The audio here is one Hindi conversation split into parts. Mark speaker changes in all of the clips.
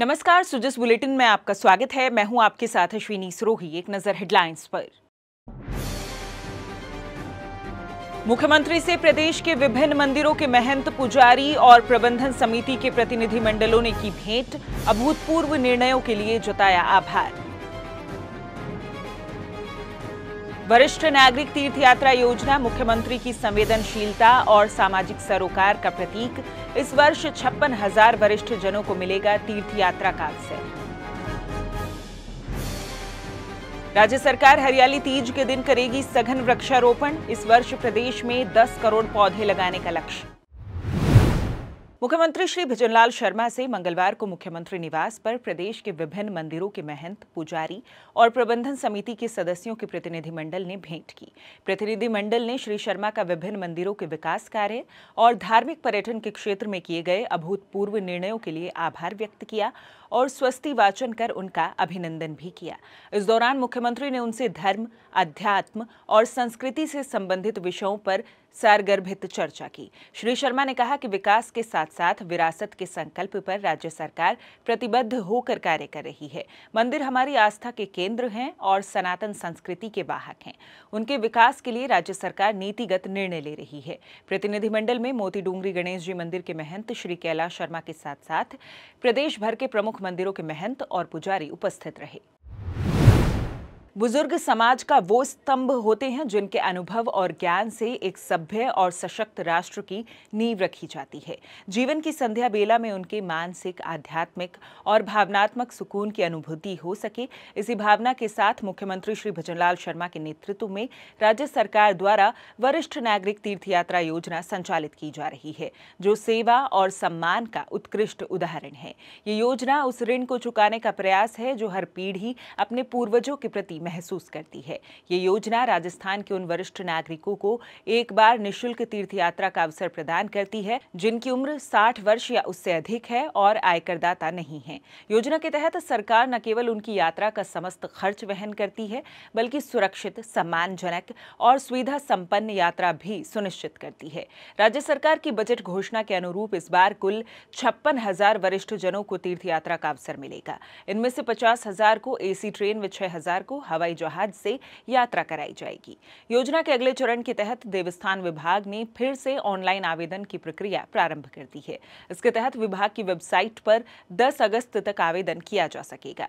Speaker 1: नमस्कार, सुजस बुलेटिन में आपका स्वागत है। मैं हूं आपके साथ अश्विनी सरोही। एक नजर हेडलाइंस पर। मुख्यमंत्री से प्रदेश के विभिन्न मंदिरों के महंत, पुजारी और प्रबंधन समिति के प्रतिनिधिमंडलों ने की भेंट। अभूतपूर्व निर्णयों के लिए जताया आभार। वरिष्ठ नागरिक तीर्थ यात्रा योजना मुख्यमंत्री की संवेदनशीलता और सामाजिक सरोकार का प्रतीक। इस वर्ष 56,000 वरिष्ठ जनों को मिलेगा तीर्थ यात्रा का अवसर। राज्य सरकार हरियाली तीज के दिन करेगी सघन वृक्षारोपण। इस वर्ष प्रदेश में 10 करोड़ पौधे लगाने का लक्ष्य। मुख्यमंत्री श्री भजनलाल शर्मा से मंगलवार को मुख्यमंत्री निवास पर प्रदेश के विभिन्न मंदिरों के महंत, पुजारी और प्रबंधन समिति के सदस्यों के प्रतिनिधिमंडल ने भेंट की। प्रतिनिधिमंडल ने श्री शर्मा का विभिन्न मंदिरों के विकास कार्य और धार्मिक पर्यटन के क्षेत्र में किए गए अभूतपूर्व निर्णयों के लिए आभार व्यक्त किया और स्वस्ति वाचन कर उनका अभिनंदन भी किया। इस दौरान मुख्यमंत्री ने उनसे धर्म, अध्यात्म और संस्कृति से संबंधित विषयों पर सारगर्भित चर्चा की। श्री शर्मा ने कहा कि विकास के साथ साथ विरासत के संकल्प पर राज्य सरकार प्रतिबद्ध होकर कार्य कर रही है। मंदिर हमारी आस्था के केंद्र हैं और सनातन संस्कृति के वाहक हैं। उनके विकास के लिए राज्य सरकार नीतिगत निर्णय ले रही है। प्रतिनिधिमंडल में मोती डूंगरी गणेश जी मंदिर के महंत श्री कैलाश शर्मा के साथ साथ प्रदेश भर के प्रमुख मंदिरों के महंत और पुजारी उपस्थित रहे। बुजुर्ग समाज का वो स्तंभ होते हैं जिनके अनुभव और ज्ञान से एक सभ्य और सशक्त राष्ट्र की नींव रखी जाती है। जीवन की संध्या बेला में उनके मानसिक, आध्यात्मिक और भावनात्मक सुकून की अनुभूति हो सके, इसी भावना के साथ मुख्यमंत्री श्री भजनलाल शर्मा के नेतृत्व में राज्य सरकार द्वारा वरिष्ठ नागरिक तीर्थ यात्रा योजना संचालित की जा रही है, जो सेवा और सम्मान का उत्कृष्ट उदाहरण है। ये योजना उस ऋण को चुकाने का प्रयास है जो हर पीढ़ी अपने पूर्वजों के प्रति महसूस करती है। ये योजना राजस्थान के उन वरिष्ठ नागरिकों को एक बार निःशुल्क तीर्थ यात्रा का अवसर प्रदान करती है जिनकी उम्र 60 वर्ष या उससे अधिक है और आयकरदाता नहीं है। योजना के तहत सरकार न केवल उनकी यात्रा का समस्त खर्च वहन करती है, बल्कि सुरक्षित, सम्मानजनक और सुविधा संपन्न यात्रा भी सुनिश्चित करती है। राज्य सरकार की बजट घोषणा के अनुरूप इस बार कुल 56,000 वरिष्ठ जनों को तीर्थ यात्रा का अवसर मिलेगा। इनमें से 50,000 को एसी ट्रेन व 6,000 को हवाई जहाज से यात्रा कराई जाएगी। योजना के अगले चरण के तहत देवस्थान विभाग ने फिर से ऑनलाइन आवेदन की प्रक्रिया प्रारंभ कर दी है। इसके तहत विभाग की वेबसाइट पर 10 अगस्त तक आवेदन किया जा सकेगा।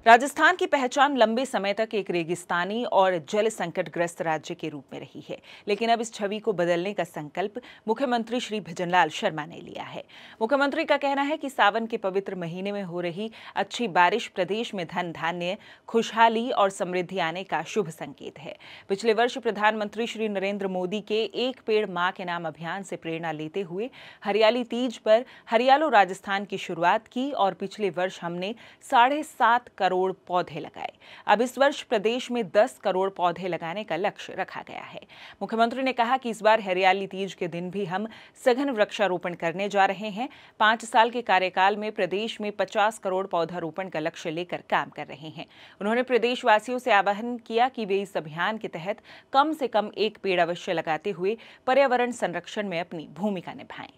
Speaker 1: राजस्थान की पहचान लंबे समय तक एक रेगिस्तानी और जल संकटग्रस्त राज्य के रूप में रही है, लेकिन अब इस छवि को बदलने का संकल्प मुख्यमंत्री श्री भजनलाल शर्मा ने लिया है। मुख्यमंत्री का कहना है कि सावन के पवित्र महीने में हो रही अच्छी बारिश प्रदेश में धन धान्य, खुशहाली और समृद्धि आने का शुभ संकेत है। पिछले वर्ष प्रधानमंत्री श्री नरेंद्र मोदी के एक पेड़ मां के नाम अभियान से प्रेरणा लेते हुए हरियाली तीज पर हरियालो राजस्थान की शुरुआत की और पिछले वर्ष हमने 7.5 करोड़ पौधे लगाए। अब इस वर्ष प्रदेश में 10 करोड़ पौधे लगाने का लक्ष्य रखा गया है। मुख्यमंत्री ने कहा कि इस बार हरियाली तीज के दिन भी हम सघन वृक्षारोपण करने जा रहे हैं। 5 साल के कार्यकाल में प्रदेश में 50 करोड़ पौधारोपण का लक्ष्य लेकर काम कर रहे हैं। उन्होंने प्रदेशवासियों से आह्वान किया कि वे इस अभियान के तहत कम से कम एक पेड़ अवश्य लगाते हुए पर्यावरण संरक्षण में अपनी भूमिका निभाएं।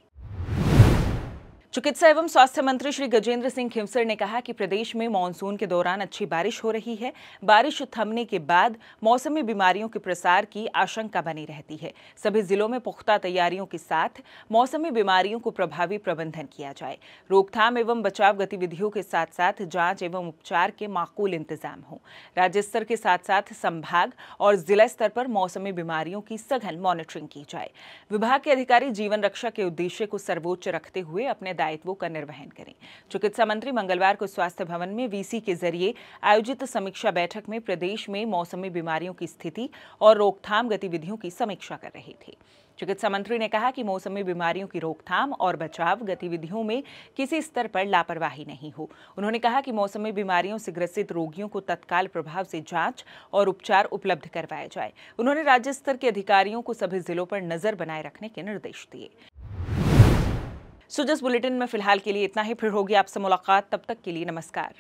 Speaker 1: चिकित्सा एवं स्वास्थ्य मंत्री श्री गजेंद्र सिंह खिंवसर ने कहा कि प्रदेश में मानसून के दौरान अच्छी बारिश हो रही है। बारिश थमने के बाद मौसमी बीमारियों के प्रसार की आशंका बनी रहती है। सभी जिलों में पुख्ता तैयारियों के साथ मौसमी बीमारियों को प्रभावी प्रबंधन किया जाए। रोकथाम एवं बचाव गतिविधियों के साथ साथ जांच एवं उपचार के माकूल इंतजाम हो। राज्य स्तर के साथ साथ संभाग और जिला स्तर पर मौसमी बीमारियों की सघन मॉनिटरिंग की जाए। विभाग के अधिकारी जीवन रक्षा के उद्देश्य को सर्वोच्च रखते हुए अपने दायित्वों का निर्वहन करें। चिकित्सा मंत्री मंगलवार को स्वास्थ्य भवन में वीसी के जरिए आयोजित समीक्षा बैठक में प्रदेश में मौसमी बीमारियों की स्थिति और रोकथाम गतिविधियों की समीक्षा कर रहे थे। चिकित्सा मंत्री ने कहा कि मौसमी बीमारियों की रोकथाम और बचाव गतिविधियों में किसी स्तर पर लापरवाही नहीं हो। उन्होंने कहा कि मौसमी बीमारियों से ग्रसित रोगियों को तत्काल प्रभाव से जांच और उपचार उपलब्ध करवाया जाए। उन्होंने राज्य स्तर के अधिकारियों को सभी जिलों पर नजर बनाए रखने के निर्देश दिए। सुजस बुलेटिन में फिलहाल के लिए इतना ही। फिर होगी आपसे मुलाकात, तब तक के लिए नमस्कार।